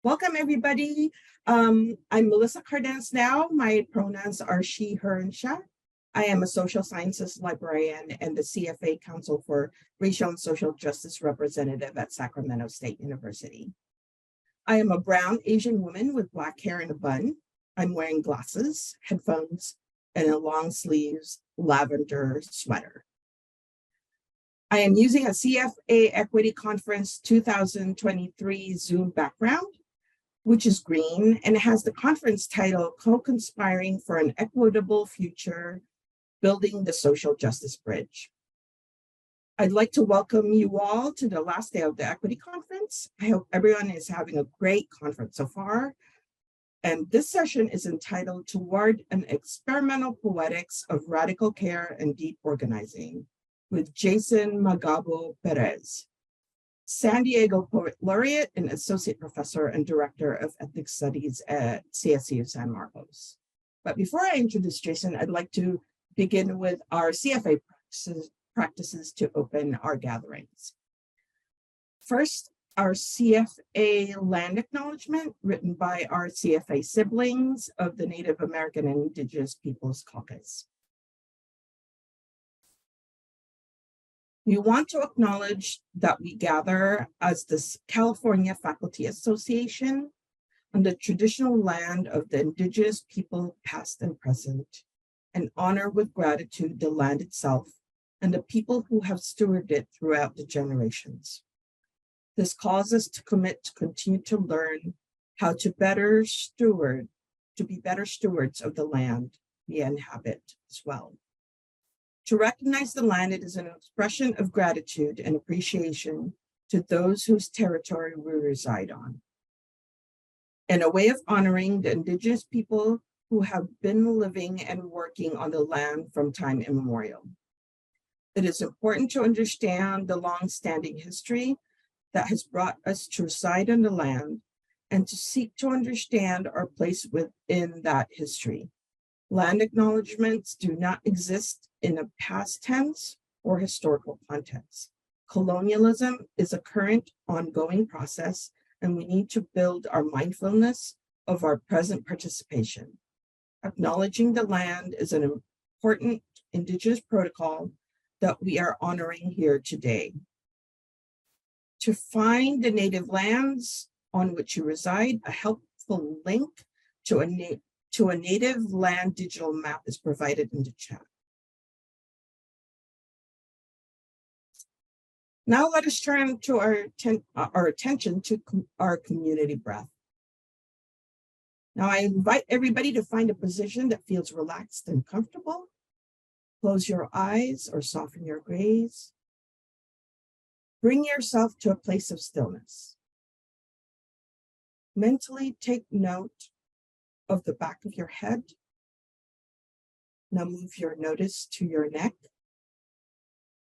Welcome, everybody. I'm Melissa Cardenas now. My pronouns are she, her, and sha. I am a social sciences librarian and the CFA Council for Racial and Social Justice Representative at Sacramento State University. I am a brown Asian woman with black hair and a bun. I'm wearing glasses, headphones, and a long sleeves lavender sweater. I am using a CFA Equity Conference 2023 Zoom background, which is green, and it has the conference title, Co-Conspiring for an Equitable Future, Building the Social Justice Bridge. I'd like to welcome you all to the last day of the Equity Conference. I hope everyone is having a great conference so far. And this session is entitled Toward an Experimental Poetics of Radical Care and Deep Organizing with Jason Magabo Perez, San Diego Poet Laureate and Associate Professor and Director of Ethnic Studies at CSU San Marcos. But before I introduce Jason, I'd like to begin with our CFA practices to open our gatherings. First, our CFA land acknowledgement written by our CFA siblings of the Native American and Indigenous Peoples Caucus. We want to acknowledge that we gather as the California Faculty Association on the traditional land of the Indigenous people past and present, and honor with gratitude the land itself and the people who have stewarded it throughout the generations. This calls us to commit to continue to learn how to be better stewards of the land we inhabit as well. To recognize the land, it is an expression of gratitude and appreciation to those whose territory we reside on, and a way of honoring the Indigenous people who have been living and working on the land from time immemorial. It is important to understand the long-standing history that has brought us to reside on the land and to seek to understand our place within that history. Land acknowledgements do not exist in a past tense or historical context. Colonialism is a current, ongoing process, and we need to build our mindfulness of our present participation. Acknowledging the land is an important Indigenous protocol that we are honoring here today. To find the native lands on which you reside, a helpful link to a native land digital map is provided in the chat. Now let us turn to our attention to our community breath. Now I invite everybody to find a position that feels relaxed and comfortable. Close your eyes or soften your gaze. Bring yourself to a place of stillness. Mentally take note of the back of your head. Now move your notice to your neck,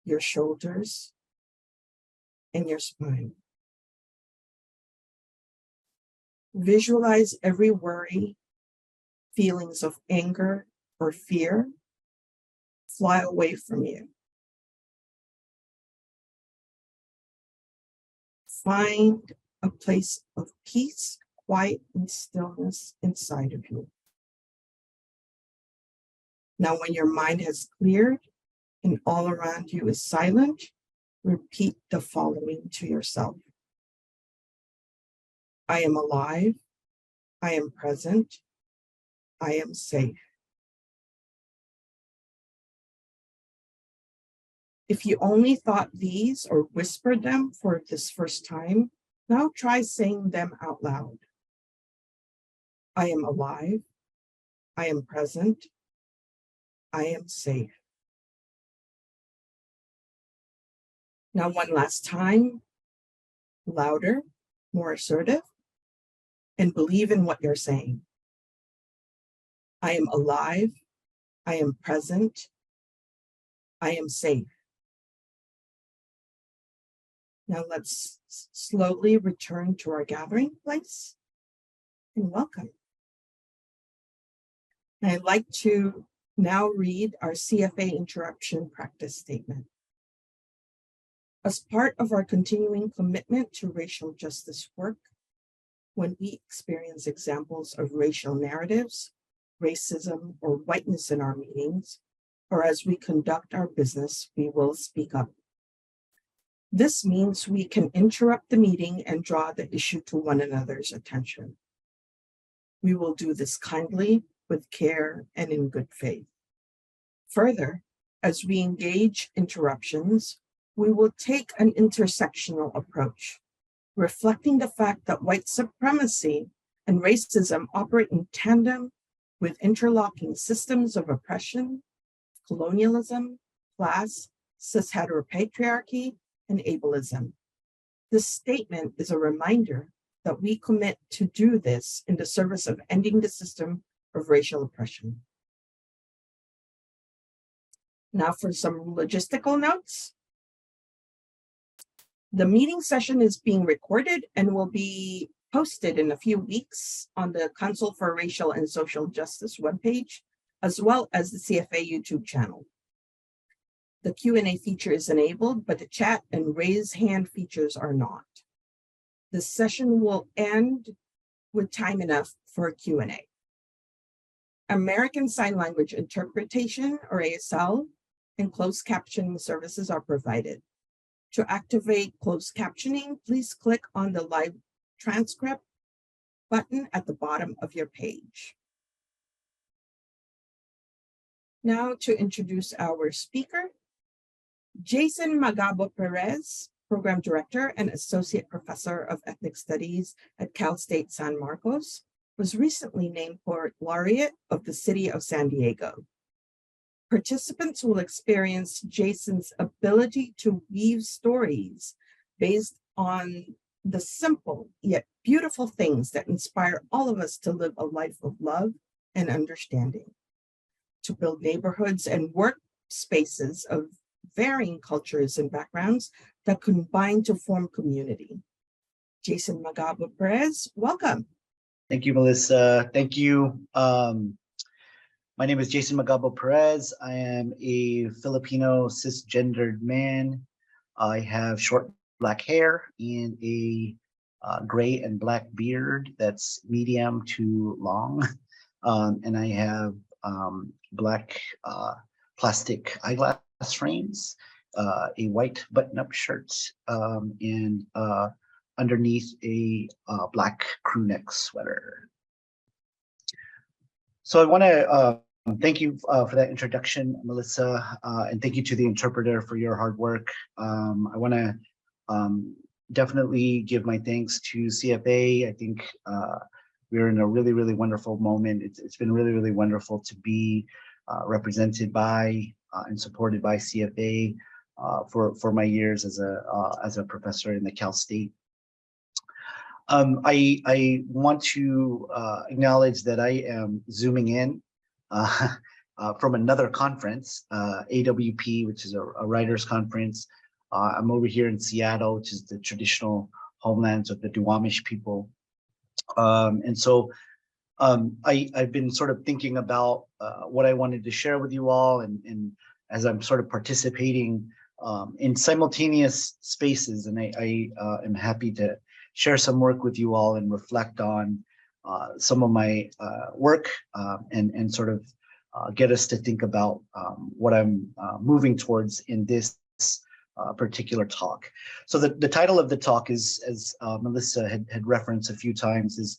your shoulders, and your spine. Visualize every worry, feelings of anger or fear fly away from you. Find a place of peace, quiet, and stillness inside of you. Now, when your mind has cleared and all around you is silent, repeat the following to yourself. I am alive. I am present. I am safe. If you only thought these or whispered them for this first time, now try saying them out loud. I am alive. I am present. I am safe. Now one last time, louder, more assertive, and believe in what you're saying. I am alive. I am present. I am safe. Now let's slowly return to our gathering place and welcome. And I'd like to now read our CFA interruption practice statement. As part of our continuing commitment to racial justice work, when we experience examples of racial narratives, racism, or whiteness in our meetings, or as we conduct our business, we will speak up. This means we can interrupt the meeting and draw the issue to one another's attention. We will do this kindly, with care, and in good faith. Further, as we engage interruptions, we will take an intersectional approach, reflecting the fact that white supremacy and racism operate in tandem with interlocking systems of oppression, colonialism, class, cis-heteropatriarchy, and ableism. This statement is a reminder that we commit to do this in the service of ending the system of racial oppression. Now for some logistical notes. The meeting session is being recorded and will be posted in a few weeks on the Council for Racial and Social Justice webpage, as well as the CFA YouTube channel. The Q&A feature is enabled, but the chat and raise hand features are not. The session will end with time enough for a Q&A. American Sign Language Interpretation, or ASL, and closed captioning services are provided. To activate closed captioning, please click on the live transcript button at the bottom of your page. Now to introduce our speaker, Jason Magabo Perez, Program Director and Associate Professor of Ethnic Studies at Cal State San Marcos, was recently named Poet Laureate of the City of San Diego. Participants will experience Jason's ability to weave stories based on the simple yet beautiful things that inspire all of us to live a life of love and understanding, to build neighborhoods and workspaces of varying cultures and backgrounds that combine to form community. Jason Magabo Perez, welcome. Thank you, Melissa. Thank you. My name is Jason Magabo Perez. I am a Filipino cisgendered man. I have short black hair and a gray and black beard that's medium to long. And I have black plastic eyeglass frames, a white button-up shirt, and underneath a black crew neck sweater. So I want to thank you for that introduction, Melissa, and thank you to the interpreter for your hard work. I want to definitely give my thanks to CFA. I think we're in a really, really wonderful moment. It's been really, really wonderful to be represented by and supported by CFA for my years as a professor in the Cal State. I want to acknowledge that I am zooming in from another conference, AWP, which is a writers conference. I'm over here in Seattle, which is the traditional homelands of the Duwamish people. And so I've been sort of thinking about what I wanted to share with you all, and as I'm sort of participating in simultaneous spaces, and I am happy to share some work with you all and reflect on some of my work and sort of get us to think about what I'm moving towards in this particular talk. So the title of the talk is, as Melissa had referenced a few times, is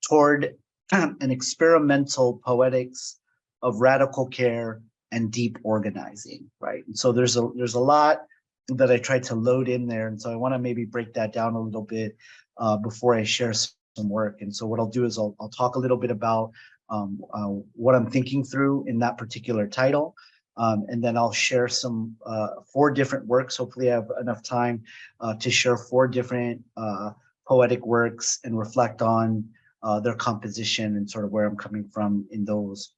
Toward an Experimental Poetics of Radical Care and Deep Organizing, right? And so there's a lot that I tried to load in there, and so I want to maybe break that down a little bit before I share some work. And so what I'll do is I'll talk a little bit about what I'm thinking through in that particular title, and then I'll share some 4 different works. Hopefully I have enough time to share 4 different poetic works and reflect on their composition and sort of where I'm coming from in those.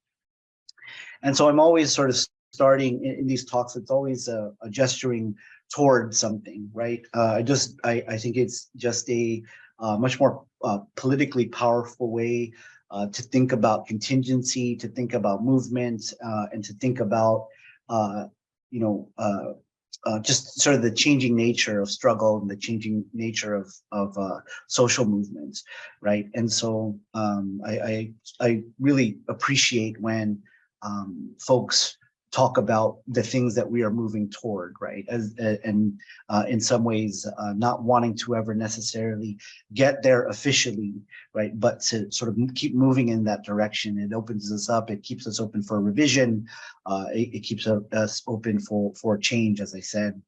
And so I'm always sort of starting in these talks, it's always a gesturing toward something, right? I think it's just a much more politically powerful way to think about contingency, to think about movement, and to think about, just sort of the changing nature of struggle and the changing nature of social movements, right? And so I really appreciate when folks talk about the things that we are moving toward, right? And in some ways, not wanting to ever necessarily get there officially, right? But to sort of keep moving in that direction. It opens us up. It keeps us open for revision. It keeps us open for change, as I said.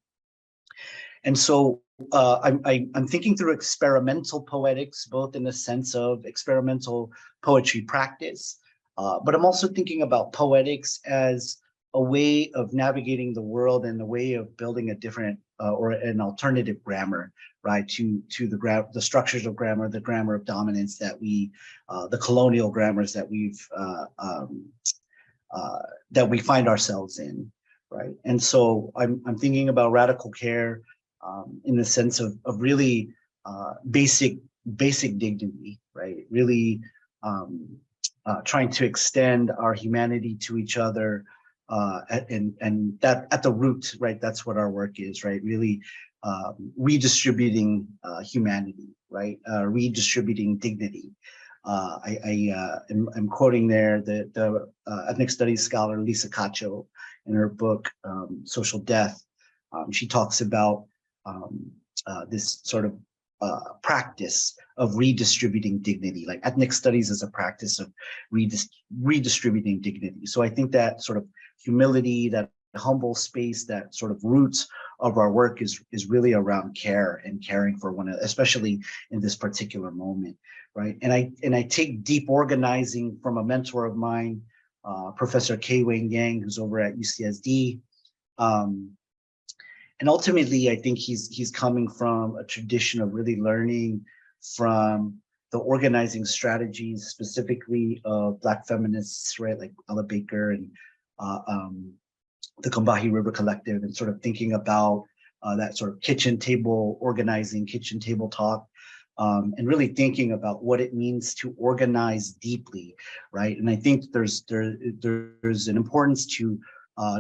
And so I'm thinking through experimental poetics, both in the sense of experimental poetry practice, but I'm also thinking about poetics as a way of navigating the world and a way of building a different or an alternative grammar, right, to the structures of grammar, the grammar of dominance that we, the colonial grammars that we find ourselves in, right? And so I'm thinking about radical care in the sense of really basic dignity, right? Really trying to extend our humanity to each other, and that at the root, right? That's what our work is, right? Really redistributing humanity, right? Redistributing dignity. I'm quoting there the ethnic studies scholar Lisa Cacho in her book Social Death. She talks about this sort of practice of redistributing dignity, like ethnic studies as a practice of redistributing dignity. So I think that sort of humility, that humble space, that sort of roots of our work is really around care and caring for one another, especially in this particular moment, right? And I take deep organizing from a mentor of mine, Professor K. Wayne Yang, who's over at UCSD. And ultimately, I think he's coming from a tradition of really learning from the organizing strategies, specifically of Black feminists, right, like Ella Baker and the Combahee River Collective, and sort of thinking about that sort of kitchen table organizing, kitchen table talk, and really thinking about what it means to organize deeply, right? And I think there's an importance to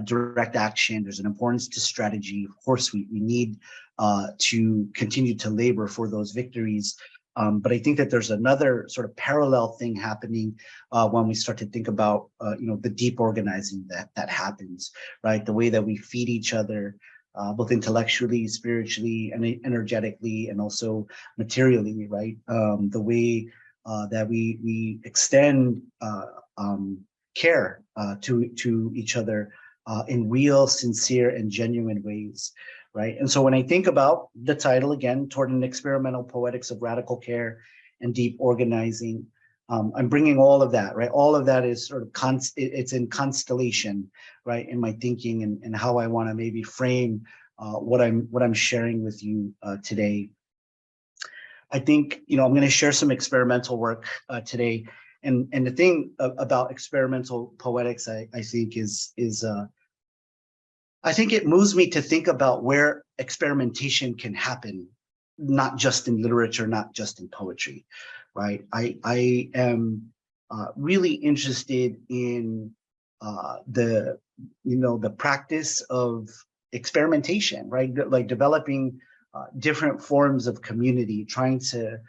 direct action. There's an importance to strategy. Of course, we need to continue to labor for those victories. But I think that there's another sort of parallel thing happening when we start to think about, the deep organizing that happens, right? The way that we feed each other, both intellectually, spiritually, and energetically, and also materially, right? The way that we extend care to each other in real, sincere, and genuine ways, right? And so when I think about the title, again, toward an experimental poetics of radical care and deep organizing, I'm bringing all of that, right? All of that is sort of, it's in constellation, right? In my thinking and how I want to maybe frame what I'm sharing with you today. I think, I'm going to share some experimental work today. And the thing about experimental poetics, I think is I think it moves me to think about where experimentation can happen, not just in literature, not just in poetry, right? I am really interested in the practice of experimentation, right? Like developing different forms of community, trying to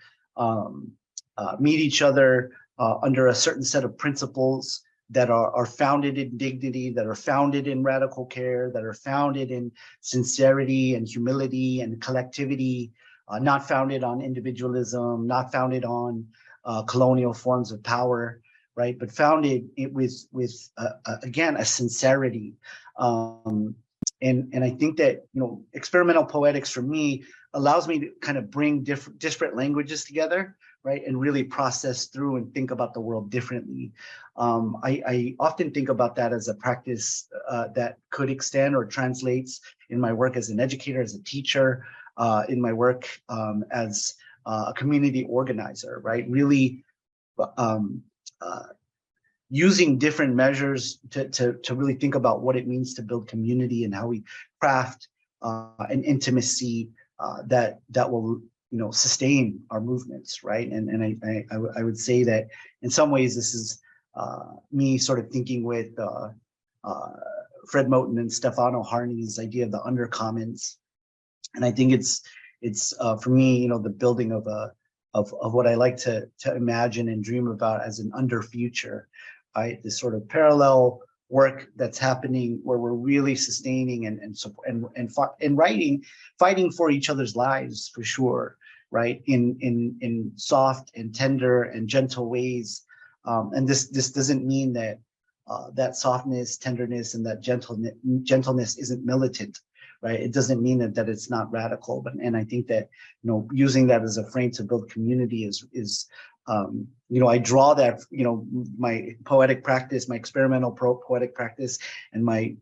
meet each other under a certain set of principles that are founded in dignity, that are founded in radical care, that are founded in sincerity and humility and collectivity, not founded on individualism, not founded on colonial forms of power, right? But founded with again, a sincerity. And I think that, experimental poetics for me allows me to kind of bring disparate languages together, right? And really process through and think about the world differently. I often think about that as a practice that could extend or translates in my work as an educator, as a teacher, in my work as a community organizer, right? Really using different measures to really think about what it means to build community and how we craft an intimacy that will sustain our movements, right? And I would say that in some ways this is me sort of thinking with Fred Moten and Stefano Harney's idea of the undercommons. And I think it's for me, you know, the building of what I like to imagine and dream about as an under future, right? This sort of parallel work that's happening where we're really sustaining and fighting for each other's lives, for sure, right? In soft and tender and gentle ways. And this doesn't mean that that softness, tenderness, and that gentleness isn't militant, right? It doesn't mean that it's not radical, and I think that, you know, using that as a frame to build community is you know, I draw that, you know, my poetic practice, my experimental poetic practice, and my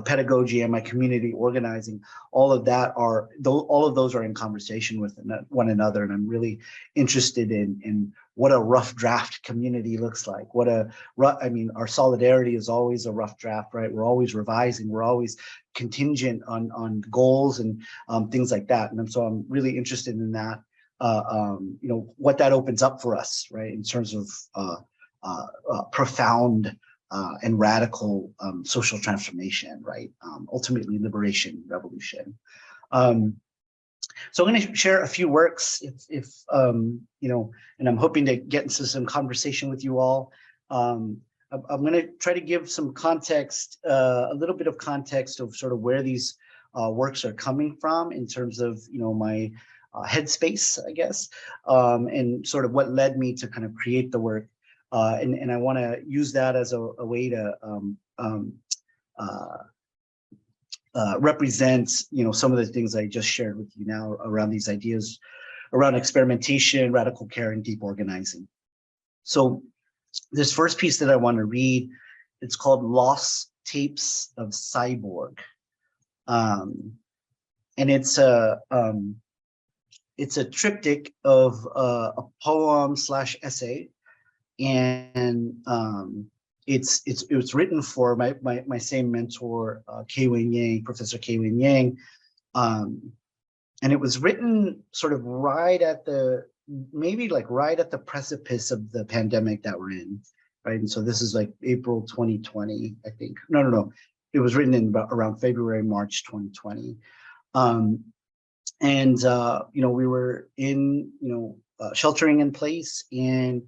pedagogy and my community organizing, all of those are in conversation with one another, and I'm really interested in what a rough draft community looks like. I mean, our solidarity is always a rough draft, right? We're always revising, we're always contingent on goals and things like that, and so I'm really interested in that. You know, what that opens up for us, right, in terms of profound and radical social transformation, right? Ultimately, liberation, revolution. So I'm going to share a few works, if you know, and I'm hoping to get into some conversation with you all. I'm going to try to give some context, a little bit of context of sort of where these works are coming from in terms of, you know, my headspace, I guess, and sort of what led me to kind of create the work. And I want to use that as a way to represent, you know, some of the things I just shared with you now around these ideas around experimentation, radical care, and deep organizing. So this first piece that I want to read, it's called Lost Tapes of Cyborg. And it's a triptych of a poem / essay. And it was written for my same mentor, Kei-Wen Yang, Professor Kei-Wen Yang, and it was written sort of right at the precipice of the pandemic that we're in, right? And so this is like April 2020, I think. No, it was written in around February, March 2020, and you know, we were in, you know, sheltering in place, and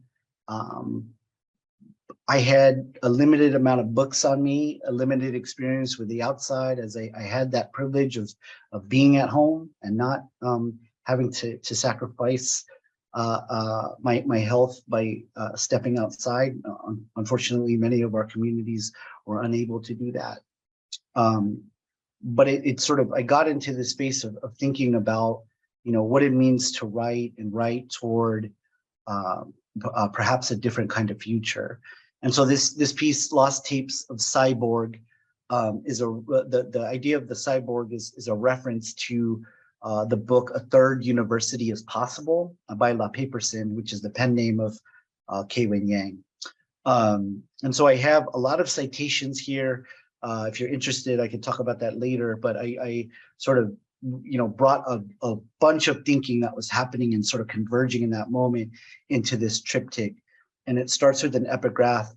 I had a limited amount of books on me, a limited experience with the outside, as I had that privilege of being at home and not having to sacrifice my health by stepping outside. Unfortunately, many of our communities were unable to do that. But it sort of, I got into the space of thinking about, you know, what it means to write toward perhaps a different kind of future. And so this piece, Lost Tapes of Cyborg, is the idea of the cyborg is a reference to the book A Third University is Possible by La Paperson, which is the pen name of Kei-Wen Yang. And so I have a lot of citations here. If you're interested, I can talk about that later, but I sort of, you know, brought a bunch of thinking that was happening and sort of converging in that moment into this triptych. And it starts with an epigraph,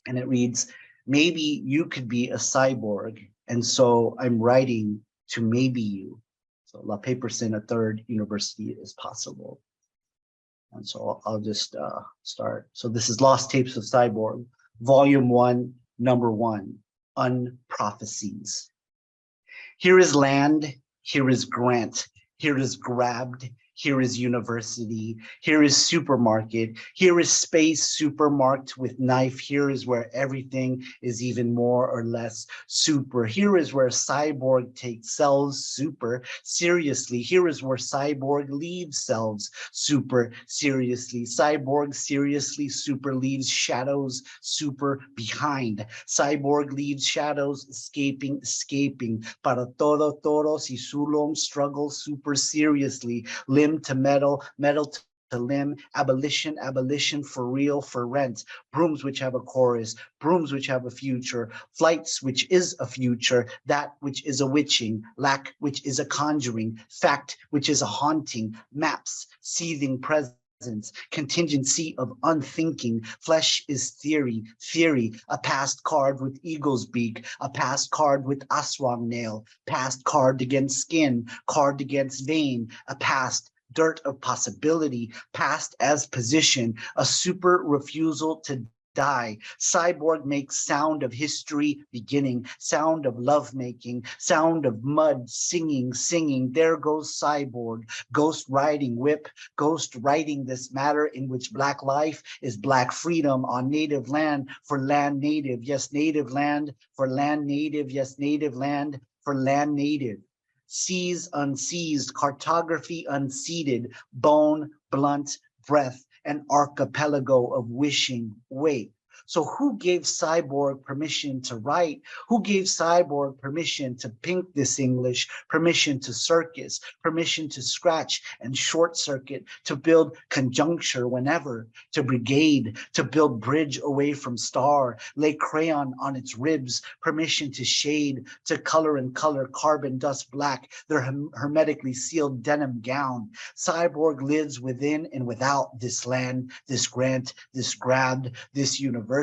and it reads, "Maybe you could be a cyborg, and so I'm writing to maybe you." So La Paperson, A Third University is Possible. And so I'll just start. So this is Lost Tapes of Cyborg, Volume 1, Number 1, Unprophecies. Here is land, here is grant, here is grabbed, here is university, here is supermarket, here is space supermarked with knife, here is where everything is even more or less super, here is where cyborg takes cells super seriously, here is where cyborg leaves cells super seriously, cyborg seriously super leaves shadows super behind, cyborg leaves shadows escaping, para todos y sulom struggle super seriously, limb to metal, metal to limb, abolition for real, for rent, brooms which have a chorus, brooms which have a future, flights which is a future, that which is a witching, lack which is a conjuring, fact which is a haunting, maps, seething present, contingency of unthinking. Flesh is theory, a past carved with eagle's beak, a past carved with aswang nail, past carved against skin, carved against vein, a past dirt of possibility, past as position, a super refusal to die. Cyborg makes sound of history beginning, sound of lovemaking, sound of mud singing. There goes Cyborg, ghost riding whip, ghost writing this matter in which black life is black freedom on native land for land native. Yes, native land for land native. Yes, native land for land native. Seas unseized, cartography unseated, bone, blunt, breath, an archipelago of wishing. Wait, so who gave Cyborg permission to write? Who gave Cyborg permission to pink this English, permission to circus, permission to scratch and short circuit, to build conjuncture whenever, to brigade, to build bridge away from star, lay crayon on its ribs, permission to shade, to color and color carbon dust black, their hermetically sealed denim gown. Cyborg lives within and without this land, this grant, this grabbed, this university,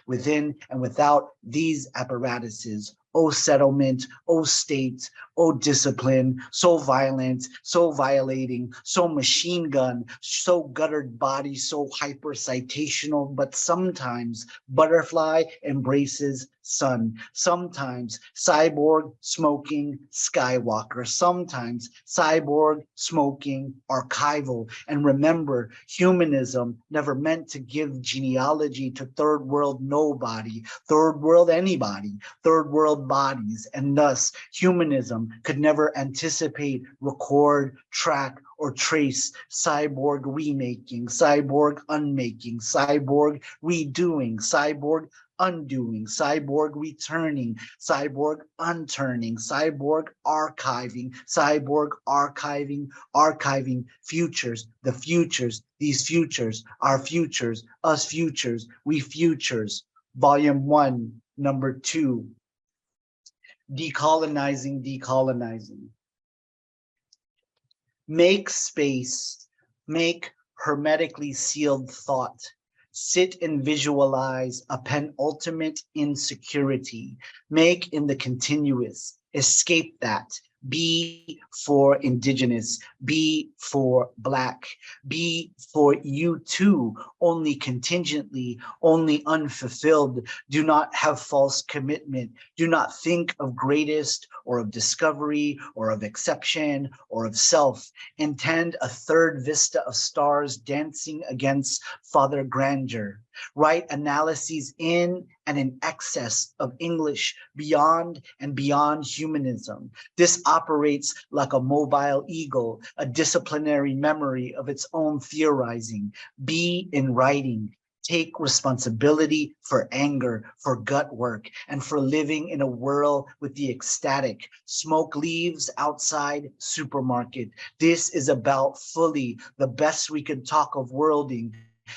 within and without these apparatuses. Oh settlement, oh state, oh discipline, so violent, so violating, so machine gun, so guttered body, so hyper citational, but sometimes butterfly embraces sun, sometimes cyborg smoking Skywalker, sometimes cyborg smoking archival. And remember, humanism never meant to give genealogy to third world nobody, third world anybody, third world bodies, and thus humanism could never anticipate, record, track, or trace cyborg remaking, cyborg unmaking, cyborg redoing, cyborg undoing, cyborg returning, cyborg unturning, cyborg archiving, archiving futures, the futures, these futures, our futures, us futures, we futures. Volume 1, number 2. Decolonizing. Make space, make hermetically sealed thought. Sit and visualize a penultimate insecurity. Make in the continuous, escape that. Be for indigenous, be for black, be for you too, only contingently, only unfulfilled. Do not have false commitment. Do not think of greatest or of discovery or of exception or of self. Intend a third vista of stars dancing against Father Grandeur. Write analyses in and in excess of English, beyond and beyond humanism. This operates like a mobile eagle, a disciplinary memory of its own theorizing. Be in writing. Take responsibility for anger, for gut work, and for living in a whirl with the ecstatic. Smoke leaves outside supermarket. This is about fully the best we can talk of worlding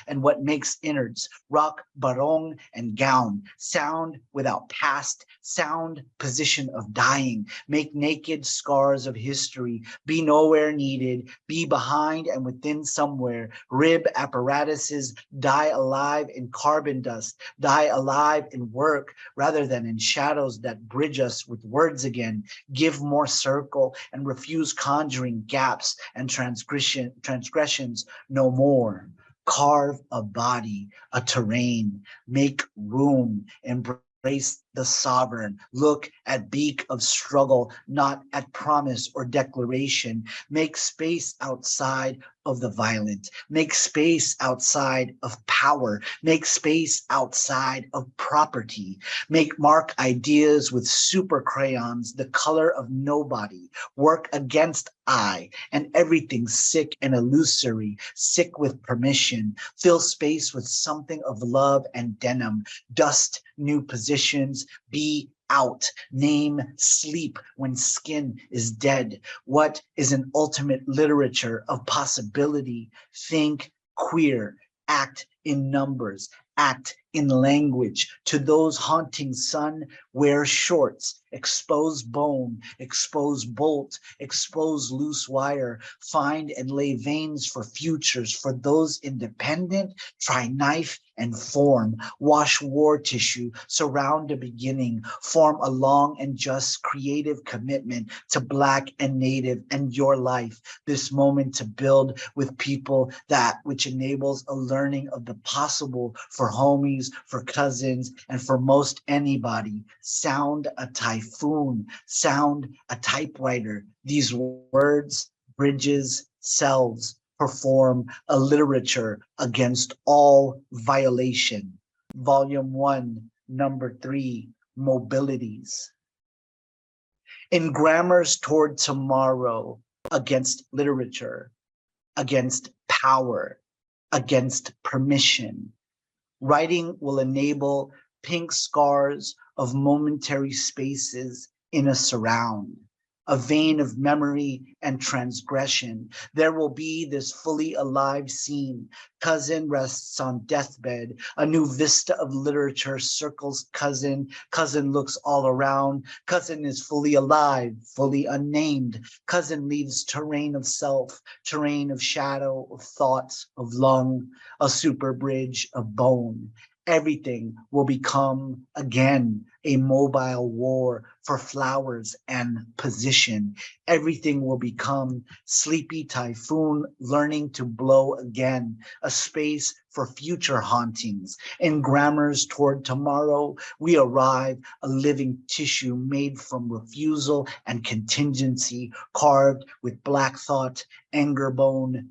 and what makes innards, rock, barong, and gown, sound without past, sound position of dying, make naked scars of history, be nowhere needed, be behind and within somewhere, rib apparatuses, die alive in carbon dust, die alive in work rather than in shadows that bridge us with words again, give more circle and refuse conjuring gaps and transgressions no more. Carve a body, a terrain, make room, embrace the sovereign, look at beak of struggle, not at promise or declaration, make space outside of the violent, make space outside of power, make space outside of property, make mark ideas with super crayons, the color of nobody, work against I and everything sick and illusory, sick with permission, fill space with something of love and denim, dust new positions, be out, name sleep when skin is dead. What is an ultimate literature of possibility? Think queer, act in numbers, act in language. To those haunting sun, wear shorts, expose bone, expose bolt, expose loose wire, find and lay veins for futures. For those independent, try knife and form, wash war tissue, surround a beginning, form a long and just creative commitment to Black and Native and your life. This moment to build with people that which enables a learning of the possible for homies, for cousins, and for most anybody. Sound a typhoon, sound a typewriter. These words, bridges, selves, perform a literature against all violation. Volume 1, number 3, Mobilities. In grammars toward tomorrow, against literature, against power, against permission. Writing will enable pink scars of momentary spaces in a surround, a vein of memory and transgression. There will be this fully alive scene. Cousin rests on deathbed. A new vista of literature circles cousin. Cousin looks all around. Cousin is fully alive, fully unnamed. Cousin leaves terrain of self, terrain of shadow, of thoughts, of lung, a super bridge of bone. Everything will become again a mobile war for flowers and position. Everything will become sleepy typhoon learning to blow again, a space for future hauntings. In grammars toward tomorrow, we arrive a living tissue made from refusal and contingency, carved with Black thought, anger bone,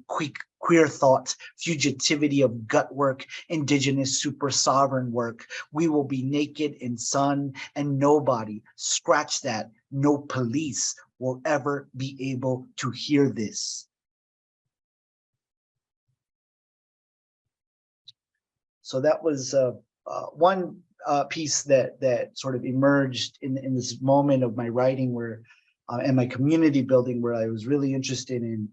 queer thought, fugitivity of gut work, indigenous super sovereign work. We will be naked in sun and nobody, scratch that, no police will ever be able to hear this. So that was one piece that sort of emerged in this moment of my writing where, and my community building, where I was really interested in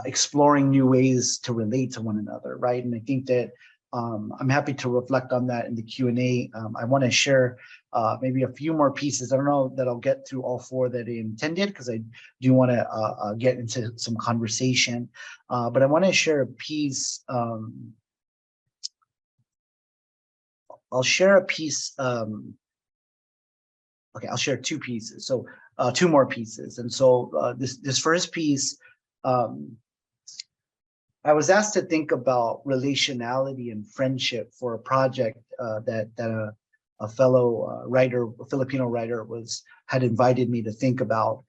exploring new ways to relate to one another, right? And I think that I'm happy to reflect on that in the Q&A. I want to share maybe a few more pieces. I don't know that I'll get through all 4 that I intended, because I do want to get into some conversation. But I want to share a piece. I'll share a piece. Okay, I'll share 2 pieces. So 2 more pieces. And so this first piece, I was asked to think about relationality and friendship for a project that a fellow writer, a Filipino writer, had invited me to think about.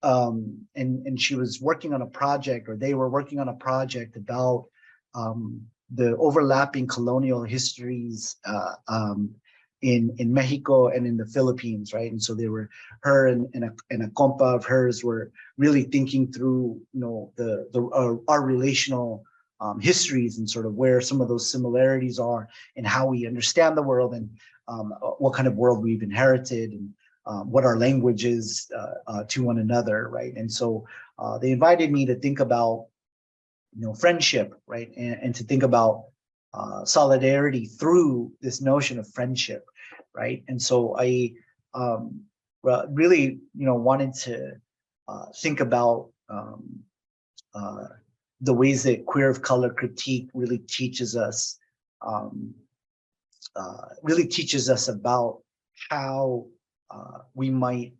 And she was working on a project, or they were working on a project about the overlapping colonial histories in Mexico and in the Philippines, right? And so they were, her and a compa of hers were really thinking through, our relational histories and sort of where some of those similarities are and how we understand the world, and what kind of world we've inherited, and what our language is to one another, right? And so they invited me to think about, friendship, right? And to think about solidarity through this notion of friendship, right? And so I really, wanted to think about the ways that queer of color critique really teaches us about how we might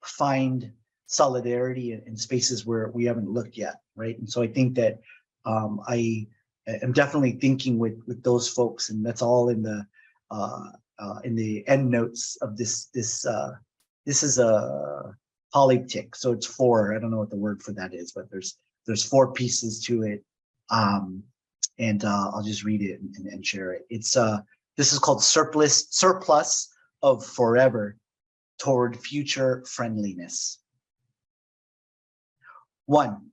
find solidarity in spaces where we haven't looked yet, right? And so I think that I am definitely thinking with those folks, and that's all in the end notes of this. This is a polyptych, so it's 4. I don't know what the word for that is, but there's 4 pieces to it, and I'll just read it and share it. It's this is called surplus of forever toward future friendliness. 1.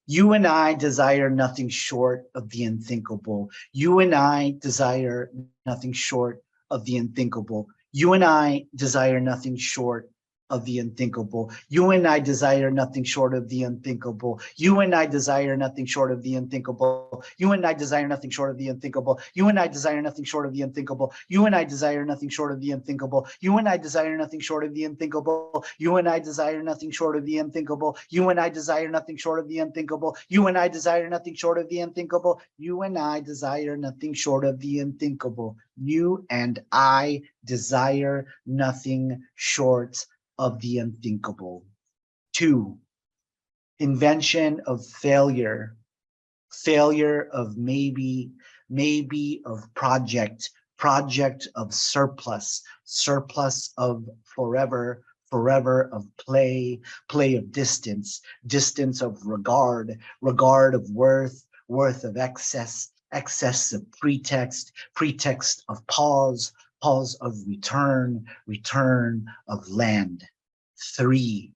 You and I desire nothing short of the unthinkable. You and I desire nothing short of the unthinkable. You and I desire nothing short of the unthinkable. You and I desire nothing short of the unthinkable. You and I desire nothing short of the unthinkable. You and I desire nothing short of the unthinkable. You and I desire nothing short of the unthinkable. You and I desire nothing short of the unthinkable. You and I desire nothing short of the unthinkable. You and I desire nothing short of the unthinkable. You and I desire nothing short of the unthinkable. You and I desire nothing short of the unthinkable. You and I desire nothing short of the unthinkable. You and I desire nothing short of the unthinkable. 2, invention of failure, failure of maybe, maybe of project, project of surplus, surplus of forever, forever of play, play of distance, distance of regard, regard of worth, worth of excess, excess of pretext, pretext of pause, pause of return, return of land. 3,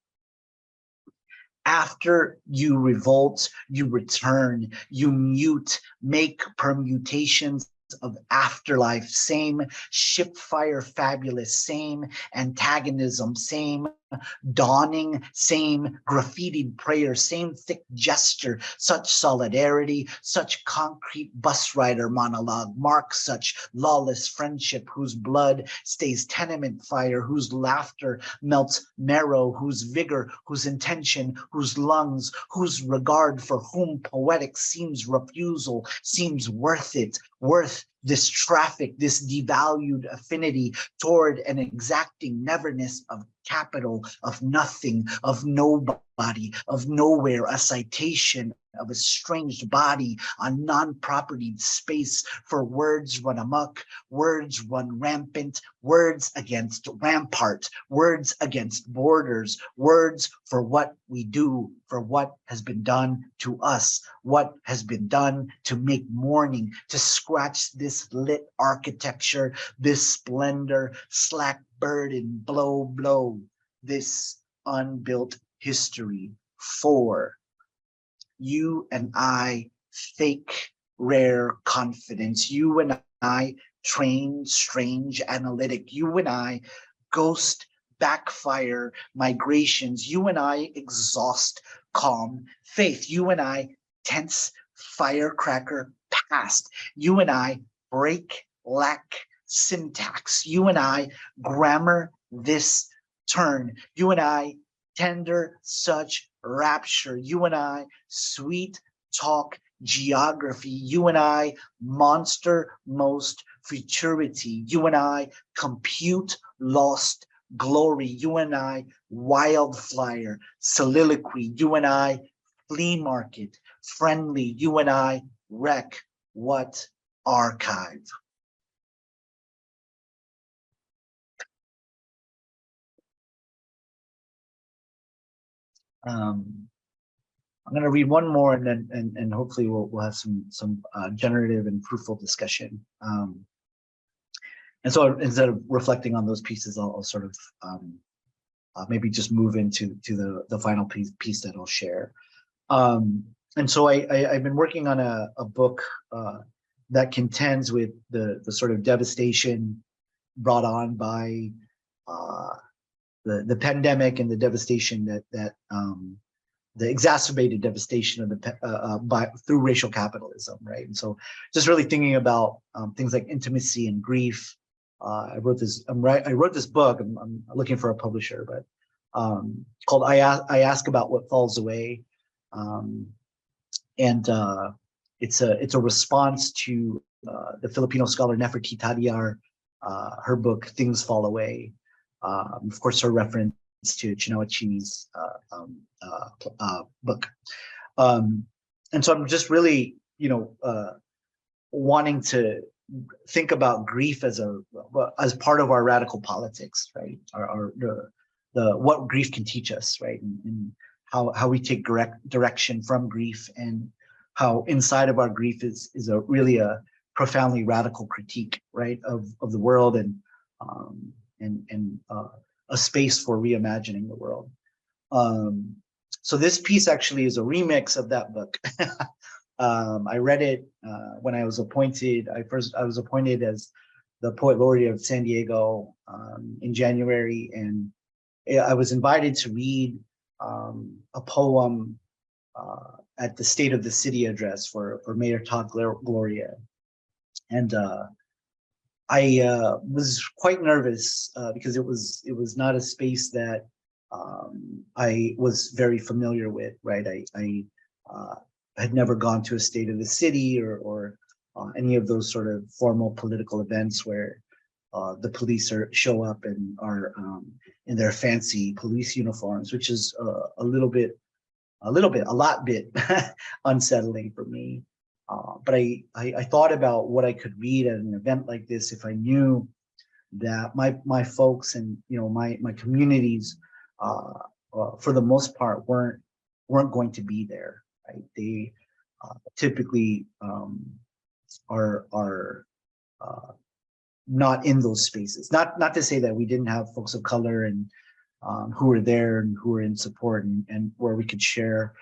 after you revolt, you return, you mute, make permutations of afterlife, same shipfire fabulous, same antagonism, same dawning, same graffitied prayer, same thick gesture, such solidarity, such concrete bus rider monologue, mark such lawless friendship, whose blood stays tenement fire, whose laughter melts marrow, whose vigor, whose intention, whose lungs, whose regard, for whom poetic seems refusal, seems worth it, worth this traffic, this devalued affinity toward an exacting neverness of capital, of nothing, of nobody, of nowhere, a citation of estranged body on non-propertied space, for words run amok, words run rampant, words against rampart, words against borders, words for what we do, for what has been done to us, what has been done to make mourning, to scratch this lit architecture, this splendor, slack burden, blow, blow, this unbuilt history. 4, you and I, fake, rare confidence. You and I, trained, strange, analytic. You and I, ghost, backfire, migrations. You and I, exhaust, calm, faith. You and I, tense, firecracker, past. You and I, break, lack, syntax. You and I, grammar, this, turn. You and I, tender, such rapture. You and I, sweet talk, geography. You and I, monster, most futurity. You and I, compute, lost, glory. You and I, wildfire, soliloquy. You and I, flea market, friendly. You and I, wreck, what, archive. I'm going to read one more, and then and hopefully we'll have some generative and fruitful discussion. And so instead of reflecting on those pieces, I'll sort of maybe just move into the final piece that I'll share. And so I've been working on a book that contends with the sort of devastation brought on by the pandemic, and the devastation that the exacerbated devastation of the through racial capitalism, right? And so, just really thinking about things like intimacy and grief. I wrote this book. I'm looking for a publisher, but called "I Ask About What Falls Away," and it's a response to the Filipino scholar Nefertiti Tadiar, her book "Things Fall Away." Of course, her reference to Chinawachi's book. And so I'm just really, wanting to think about grief as part of our radical politics, right? The what grief can teach us, right? And how we take direction from grief, and how inside of our grief is really a profoundly radical critique, right, of the world, and a space for reimagining the world. So this piece actually is a remix of that book. I read it when I was appointed. I was appointed as the Poet Laureate of San Diego in January, and I was invited to read a poem at the State of the City address for Mayor Todd Gloria. And I was quite nervous because it was not a space that I was very familiar with, right? I had never gone to a State of the City or any of those sort of formal political events where the police show up and are in their fancy police uniforms, which is a lot bit unsettling for me. But I thought about what I could read at an event like this if I knew that my folks and my communities for the most part weren't going to be there. Right? They typically are not in those spaces. Not to say that we didn't have folks of color and who were there and who were in support and where we could share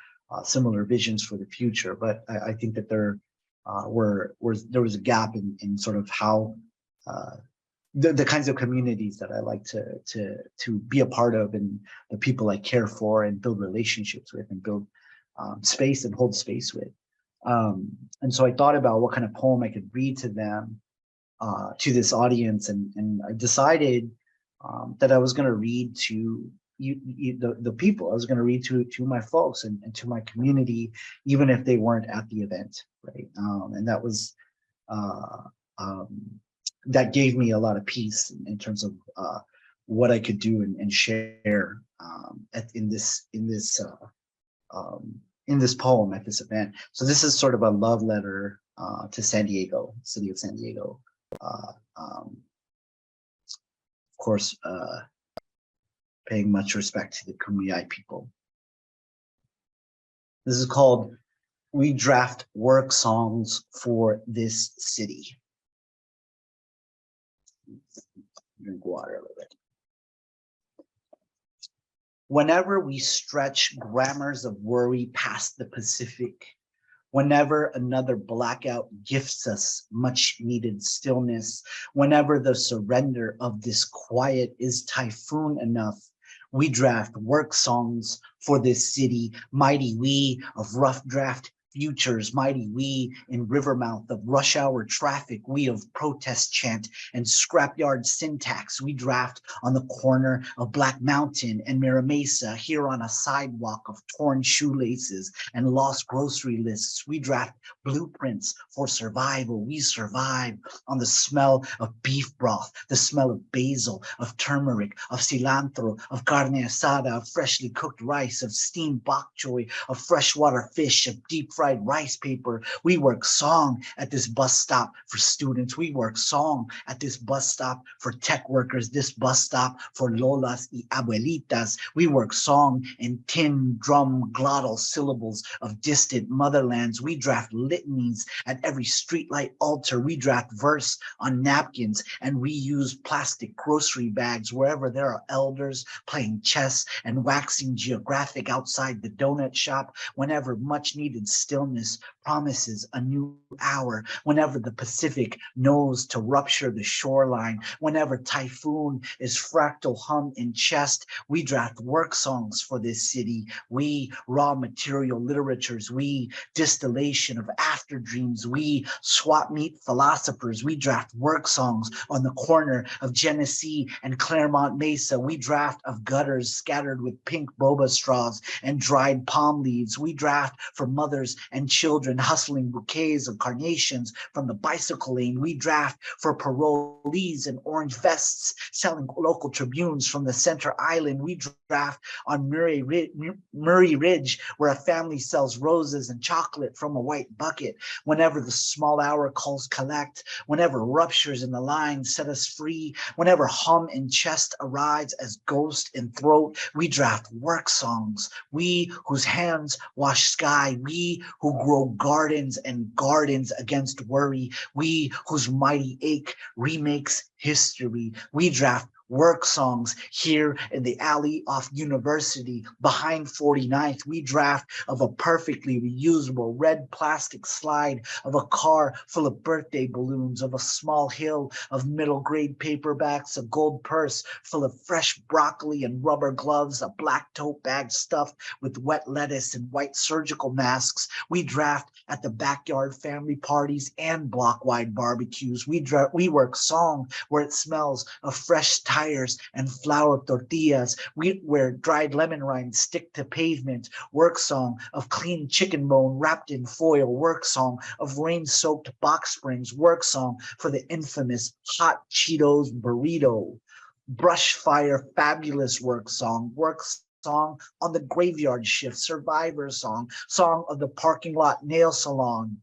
similar visions for the future. But I think that there was a gap in sort of how the kinds of communities that I like to be a part of and the people I care for and build relationships with and build space and hold space with. And so I thought about what kind of poem I could read to them, to this audience, and I decided that I was going to read to the people. I was going to read to my folks and to my community, even if they weren't at the event, right? And that was that gave me a lot of peace in terms of what I could do and share in this poem at this event. So this is sort of a love letter to San Diego, city of San Diego. Of course, paying much respect to the Kumeyaay people. This is called We Draft Work Songs for This City. Drink water a little bit. Whenever we stretch grammars of worry past the Pacific, whenever another blackout gifts us much needed stillness, whenever the surrender of this quiet is typhoon enough, we draft work songs for this city, mighty we of rough draft futures, mighty we in rivermouth of rush hour traffic, we of protest chant and scrapyard syntax, we draft on the corner of Black Mountain and Mira Mesa, here on a sidewalk of torn shoelaces and lost grocery lists, we draft blueprints for survival, we survive on the smell of beef broth, the smell of basil, of turmeric, of cilantro, of carne asada, of freshly cooked rice, of steamed bok choy, of freshwater fish, of deep fried rice paper. We work song at this bus stop for students. We work song at this bus stop for tech workers, this bus stop for lolas y abuelitas. We work song in tin drum glottal syllables of distant motherlands. We draft litanies at every streetlight altar. We draft verse on napkins and we use plastic grocery bags wherever there are elders playing chess and waxing geographic outside the donut shop, whenever much needed stillness promises a new hour, whenever the Pacific knows to rupture the shoreline, whenever typhoon is fractal hum in chest, we draft work songs for this city. We raw material literatures, we distillation of after dreams, we swap meet philosophers, we draft work songs on the corner of Genesee and Claremont Mesa, we draft of gutters scattered with pink boba straws and dried palm leaves, we draft for mothers and children hustling bouquets of carnations from the bicycle lane, we draft for parolees in orange vests selling local tribunes from the center island, we draft on Murray Ridge where a family sells roses and chocolate from a white bucket, whenever the small hour calls collect, whenever ruptures in the line set us free, whenever hum in chest arrives as ghost in throat, we draft work songs, we whose hands wash sky, we who grow gardens and gardens against worry, we whose mighty ache remakes history, we draft work songs here in the alley off University behind 49th. We draft of a perfectly reusable red plastic slide, of a car full of birthday balloons, of a small hill of middle grade paperbacks, a gold purse full of fresh broccoli and rubber gloves, a black tote bag stuffed with wet lettuce and white surgical masks. We draft at the backyard family parties and block-wide barbecues. We work song where it smells of fresh tires and flour tortillas. Where dried lemon rinds stick to pavement. Work song of clean chicken bone wrapped in foil. Work song of rain-soaked box springs. Work song for the infamous hot Cheetos burrito. Brush fire fabulous work song. Work song on the graveyard shift. Survivor song. Song of the parking lot nail salon.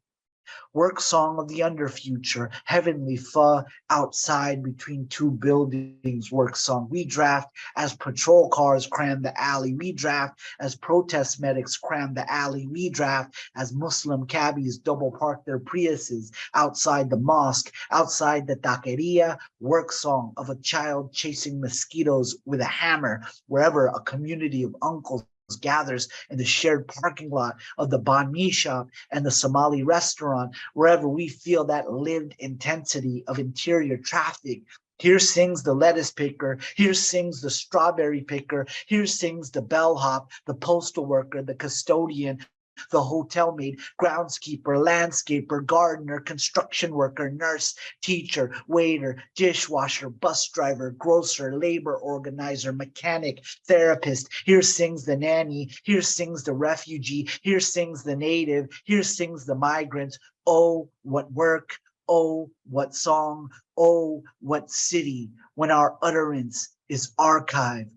Work song of the under future, heavenly pho outside between two buildings. Work song. We draft as patrol cars cram the alley. We draft as protest medics cram the alley. We draft as Muslim cabbies double park their Priuses outside the mosque, outside the taqueria. Work song of a child chasing mosquitoes with a hammer wherever a community of uncles gathers in the shared parking lot of the banh mi shop and the Somali restaurant, wherever we feel that lived intensity of interior traffic. Here sings the lettuce picker, here sings the strawberry picker, here sings the bellhop, the postal worker, the custodian, the hotel maid, groundskeeper, landscaper, gardener, construction worker, nurse, teacher, waiter, dishwasher, bus driver, grocer, labor organizer, mechanic, therapist. Here sings the nanny, here sings the refugee, here sings the native, here sings the migrant. Oh, what work, oh, what song, oh, what city, when our utterance is archived,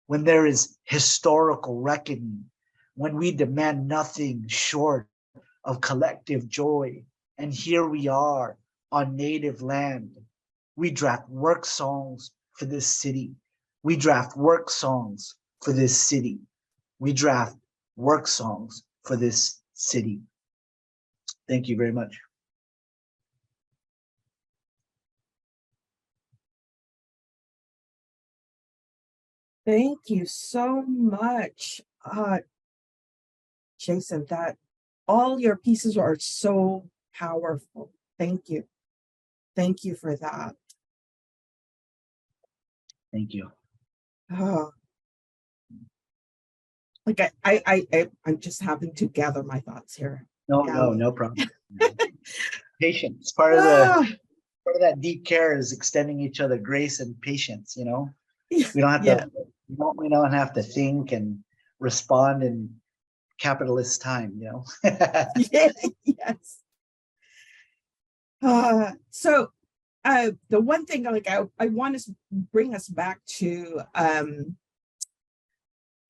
when there is historical reckoning, when we demand nothing short of collective joy. And here we are on native land. We draft work songs for this city. We draft work songs for this city. We draft work songs for this city. Thank you very much. Thank you so much, Jason. That all your pieces are so powerful. Thank you. Thank you for that. Thank you. Like I'm just having to gather my thoughts here. No problem. Patience. Part of that deep care is extending each other grace and patience. You know, we don't have to. We don't have to think and respond in capitalist time. You know. Yes. So the one thing I want to bring us back to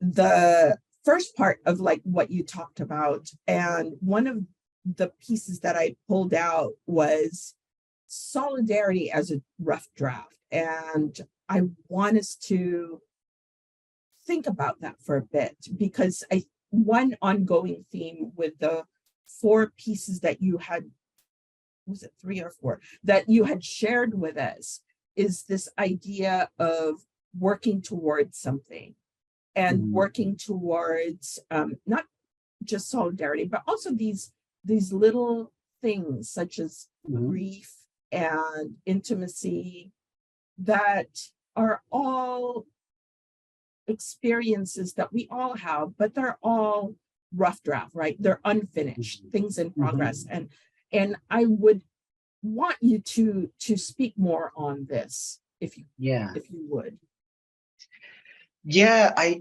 the first part of like what you talked about, and one of the pieces that I pulled out was solidarity as a rough draft, and I want us to think about that for a bit, because one ongoing theme with the 4 pieces that you had, was it 3 or 4, that you had shared with us, is this idea of working towards something and working towards not just solidarity, but also these little things such as grief and intimacy that are all experiences that we all have, but they're all rough draft, right? They're unfinished, things in progress. And I would want you to speak more on this, if you would. Yeah, I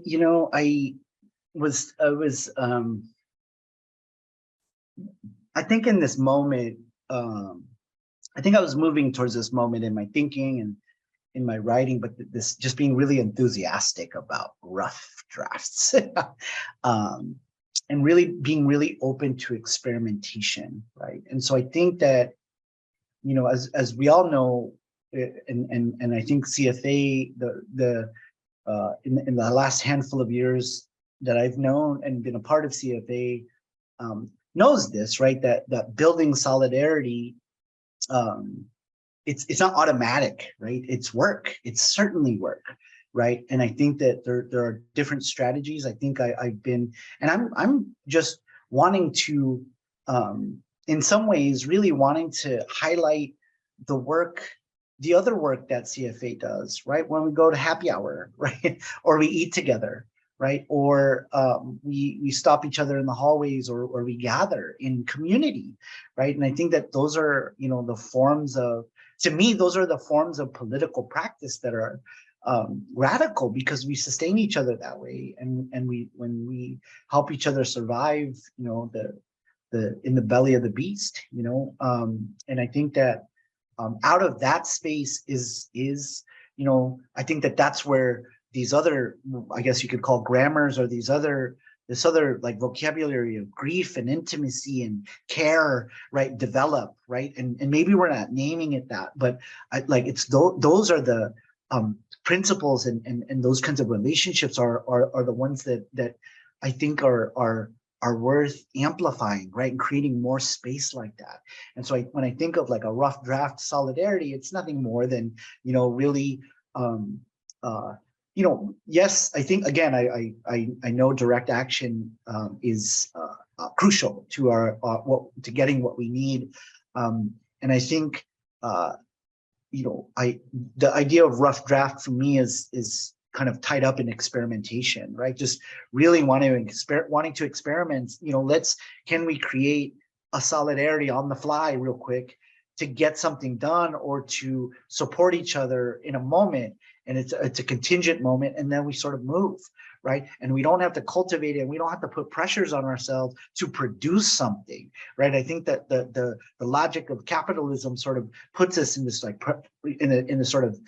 think in this moment, I think I was moving towards this moment in my thinking and in my writing, but this just being really enthusiastic about rough drafts, and really being really open to experimentation, right? And so I think that, you know, as we all know, and I think CFA, in the last handful of years that I've known and been a part of CFA, knows this, right? That building solidarity it's not automatic, right? It's work. It's certainly work, right? And I think that there are different strategies. I think I've been, and I'm just wanting to, in some ways, really wanting to highlight the work, the other work that CFA does, right? When we go to happy hour, right, or we eat together, right, or we stop each other in the hallways, or we gather in community, right? And I think that those are, you know, the forms of, to me, those are the forms of political practice that are radical, because we sustain each other that way, and we, when we help each other survive, you know, the in the belly of the beast, you know, and I think that out of that space is, you know, I think that that's where these other, I guess you could call grammars, or this other like vocabulary of grief and intimacy and care, right, develop, right? And maybe we're not naming it that, but like it's those are the principles, and those kinds of relationships are the ones that I think are worth amplifying, right, and creating more space like that. And so when I think of like a rough draft solidarity, it's nothing more than, you know, really, you know, yes, I think, again, I know direct action is crucial to our to getting what we need, and I think you know, the idea of rough draft for me is kind of tied up in experimentation, right? Just really wanting to experiment. You know, can we create a solidarity on the fly real quick to get something done, or to support each other in a moment, and it's a contingent moment, and then we sort of move, right? And we don't have to cultivate it, and we don't have to put pressures on ourselves to produce something, right? I think that the logic of capitalism sort of puts us in this like in a sort of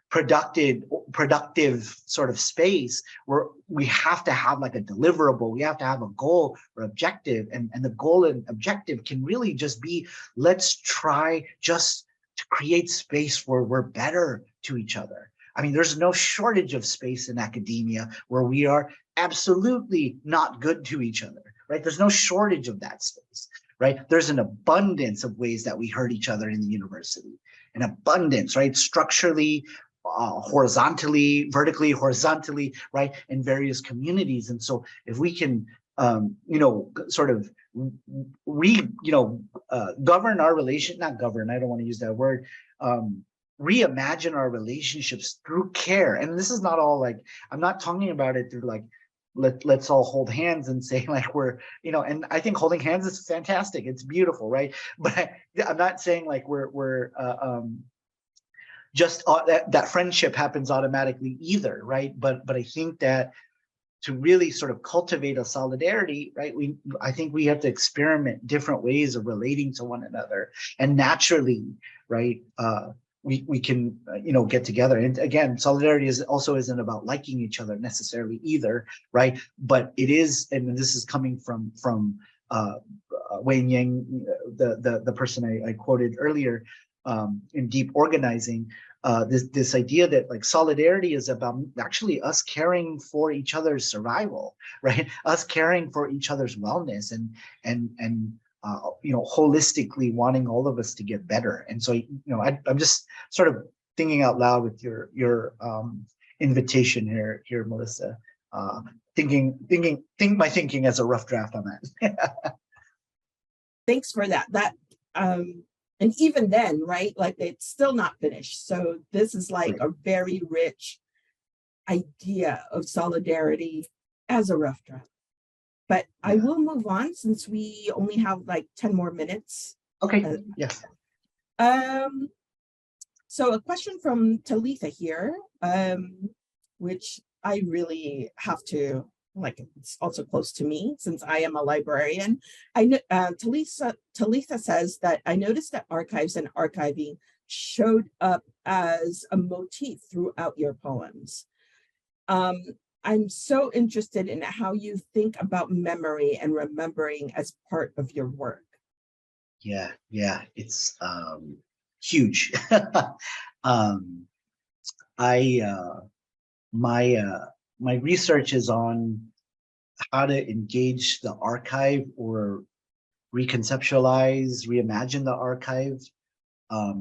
productive sort of space where we have to have like a deliverable, we have to have a goal or objective, and the goal and objective can really just be, let's try just to create space where we're better to each other. I mean, there's no shortage of space in academia where we are absolutely not good to each other, right? There's no shortage of that space, right? There's an abundance of ways that we hurt each other in the university, an abundance, right? Structurally, horizontally, vertically, horizontally, right? In various communities. And so if we can, you know, sort of govern our relation, not govern, I don't want to use that word, reimagine our relationships through care. And this is not all like, I'm not talking about it through like, let's all hold hands and say like we're, you know, and I think holding hands is fantastic. It's beautiful, right? But I'm not saying like we're just that friendship happens automatically either, right? But I think that to really sort of cultivate a solidarity, right, I think we have to experiment different ways of relating to one another, and naturally, right, we can you know, get together. And again, solidarity isn't about liking each other necessarily either, right? But it is, and this is coming from Wayne Yang, the person I quoted earlier, in Deep Organizing, this idea that like solidarity is about actually us caring for each other's survival, right? Us caring for each other's wellness, and you know, holistically wanting all of us to get better. And so, you know, I'm just sort of thinking out loud with your invitation here, Melissa. Think my thinking as a rough draft on that. Thanks for that. And even then, right, like it's still not finished. So this is like a very rich idea of solidarity as a rough draft. But I will move on since we only have like 10 more minutes. Okay, yes. So a question from Talitha here, which I really have to, like, it's also close to me since I am a librarian. Talitha says that I noticed that archives and archiving showed up as a motif throughout your poems. I'm so interested in how you think about memory and remembering as part of your work. Yeah, it's huge. My research is on how to engage the archive, or reconceptualize, reimagine the archive,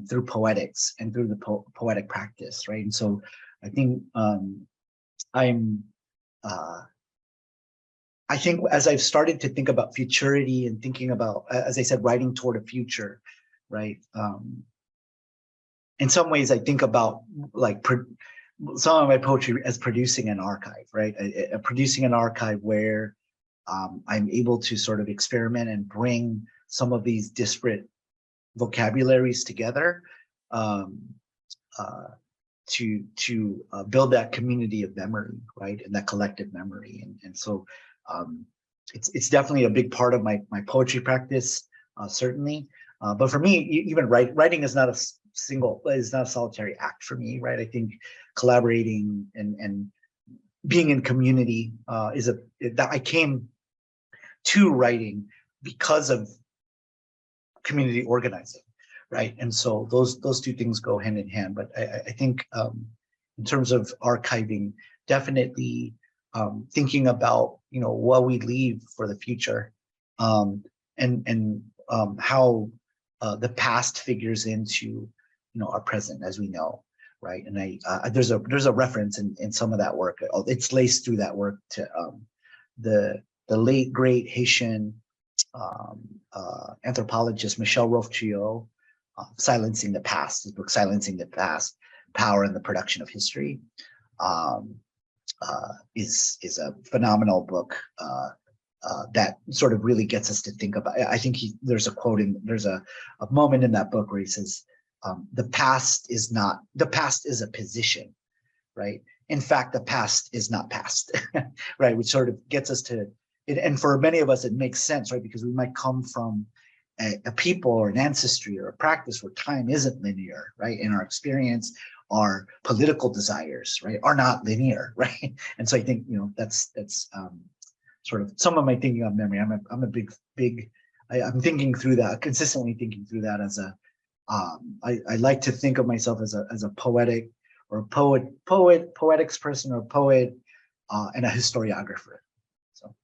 through poetics and through the poetic practice, right? And so I think I'm I think as I've started to think about futurity and thinking about, as I said, writing toward a future, right? In some ways, I think about like some of my poetry as producing an archive, right? Producing an archive where I'm able to sort of experiment and bring some of these disparate vocabularies together to build that community of memory, right, and that collective memory. And so it's definitely a big part of my poetry practice, certainly. But for me, even writing is not a solitary act for me, right? I think collaborating and being in community that I came to writing because of community organizing, right? And so those two things go hand in hand. But I think in terms of archiving, definitely thinking about what we leave for the future, and how the past figures into our present as we know, right? And there's a reference in some of that work. It's laced through that work to the late great Haitian anthropologist Michel Rothschild, Silencing the Past, his book Silencing the Past, Power and the Production of History, is a phenomenal book that sort of really gets us to think about. I think there's a quote there's a moment in that book where he says, the past is a position, right? In fact, the past is not past, right? Which sort of gets us to it. And for many of us, it makes sense, right? Because we might come from a people or an ancestry or a practice where time isn't linear, right? In our experience, our political desires, right, are not linear, right? And so I think, that's sort of some of my thinking on memory. I'm a big, I'm thinking through that, consistently thinking through that as a, I like to think of myself as a poetic or a poetics person or poet, and a historiographer. So.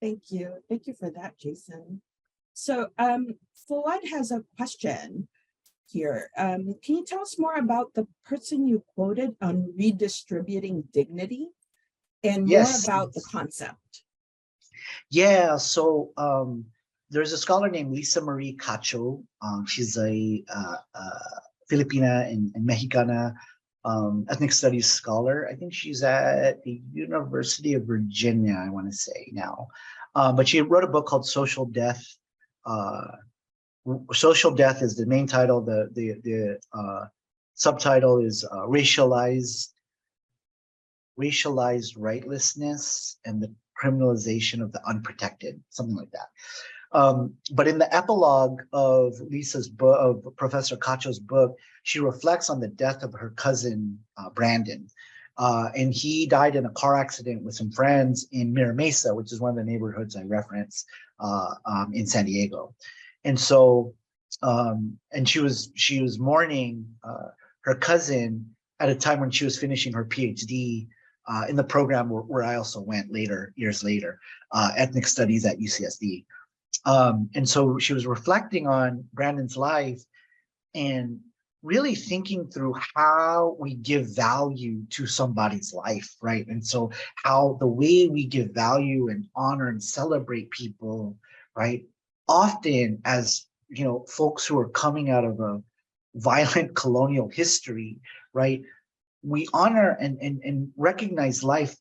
Thank you. Thank you for that, Jason. So Fuad has a question here. Can you tell us more about the person you quoted on redistributing dignity and more about the concept? Yeah, so there's a scholar named Lisa Marie Cacho. She's a Filipina and Mexicana ethnic studies scholar. I think she's at the University of Virginia, I want to say now. But she wrote a book called Social Death. Social Death is the main title. The subtitle is racialized rightlessness and the criminalization of the unprotected, something like that. But in the epilogue of Lisa's book, of Professor Cacho's book, she reflects on the death of her cousin, Brandon. And he died in a car accident with some friends in Mira Mesa, which is one of the neighborhoods I reference in San Diego. And so, and she was mourning her cousin at a time when she was finishing her PhD in the program where I also went years later, ethnic studies at UCSD. And so she was reflecting on Brandon's life and really thinking through how we give value to somebody's life, right? And so how the way we give value and honor and celebrate people, right? Often as, folks who are coming out of a violent colonial history, right? We honor and recognize life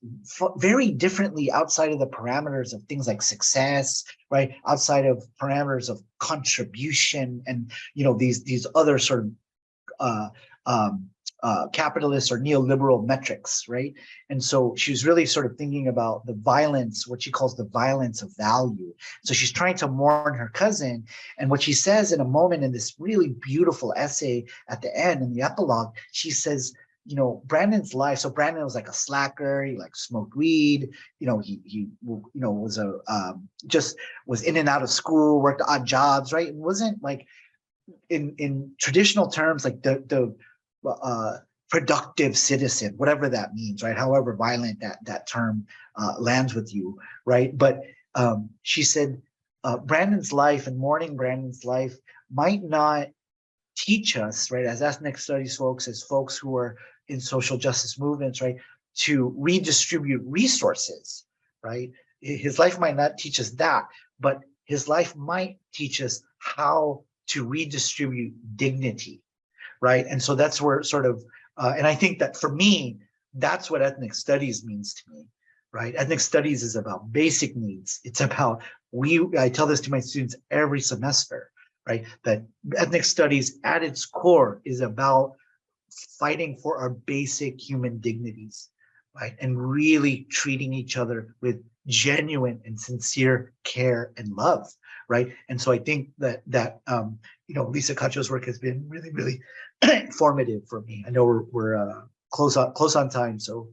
very differently outside of the parameters of things like success, right? Outside of parameters of contribution and, these other sort of capitalist or neoliberal metrics, right? And so she's really sort of thinking about the violence, what she calls the violence of value. So she's trying to mourn her cousin. And what she says in a moment in this really beautiful essay at the end, in the epilogue, she says, Brandon's life. So Brandon was like a slacker. He like smoked weed. He was just was in and out of school, worked odd jobs, right? It wasn't like in traditional terms, like the productive citizen, whatever that means, right? However violent that term lands with you, right? But she said Brandon's life and mourning Brandon's life might not teach us, right, as ethnic studies folks, as folks who are in social justice movements, right, to redistribute resources, right? His life might not teach us that, but his life might teach us how to redistribute dignity, right? And so that's where sort of, and I think that for me, that's what ethnic studies means to me, right? Ethnic studies is about basic needs. It's about, I tell this to my students every semester, right? That ethnic studies at its core is about fighting for our basic human dignities, right? And really treating each other with genuine and sincere care and love, right? And so I think that Lisa Cacho's work has been really, really formative for me. I know we're close on time, so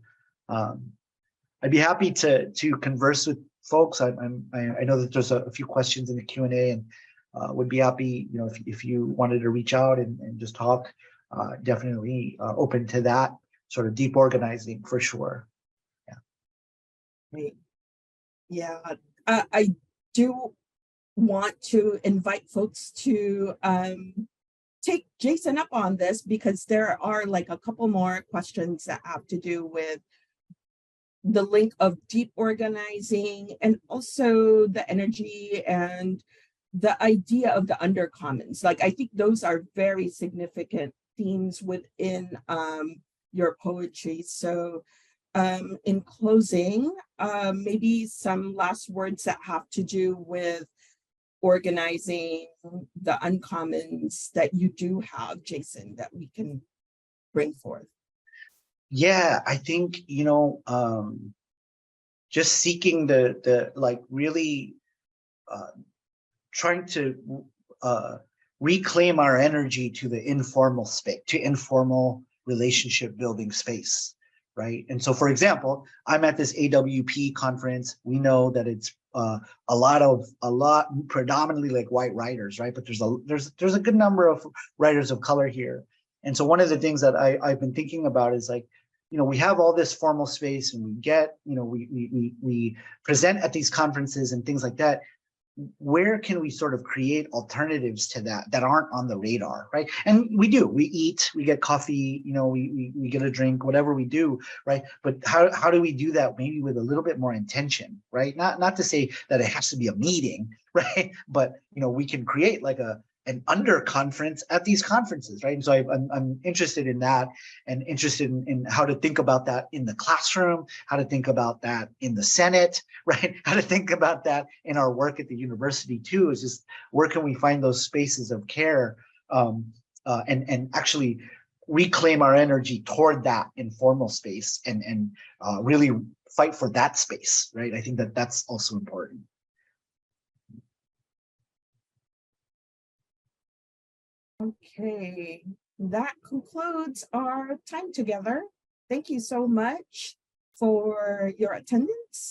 I'd be happy to converse with folks. I know that there's a few questions in the Q&A, and would be happy, if you wanted to reach out and just talk. Definitely open to that sort of deep organizing for sure. Yeah. Right. Yeah, I do want to invite folks to take Jason up on this, because there are like a couple more questions that have to do with the link of deep organizing and also the energy and the idea of the undercommons. Like, I think those are very significant themes within your poetry. So in closing, maybe some last words that have to do with organizing the uncommons that you do have, Jason, that we can bring forth. Yeah, I think, just seeking the like really trying to reclaim our energy to the informal space, to informal relationship building space, right? And so, for example, I'm at this AWP conference. We know that it's a lot predominantly like white writers, right? But there's a good number of writers of color here. And so one of the things that I've been thinking about is like, we have all this formal space, and we get, we present at these conferences and things like that. Where can we sort of create alternatives to that aren't on the radar, right? And we eat, we get coffee, we get a drink, whatever we do, right? But how do we do that maybe with a little bit more intention, right? Not to say that it has to be a meeting, right? But we can create like an under conference at these conferences, right? And so I'm interested in that, and interested in how to think about that in the classroom, how to think about that in the Senate, right? How to think about that in our work at the university too, is just where can we find those spaces of care and actually reclaim our energy toward that informal space and really fight for that space, right? I think that that's also important. Okay, that concludes our time together. Thank you so much for your attendance.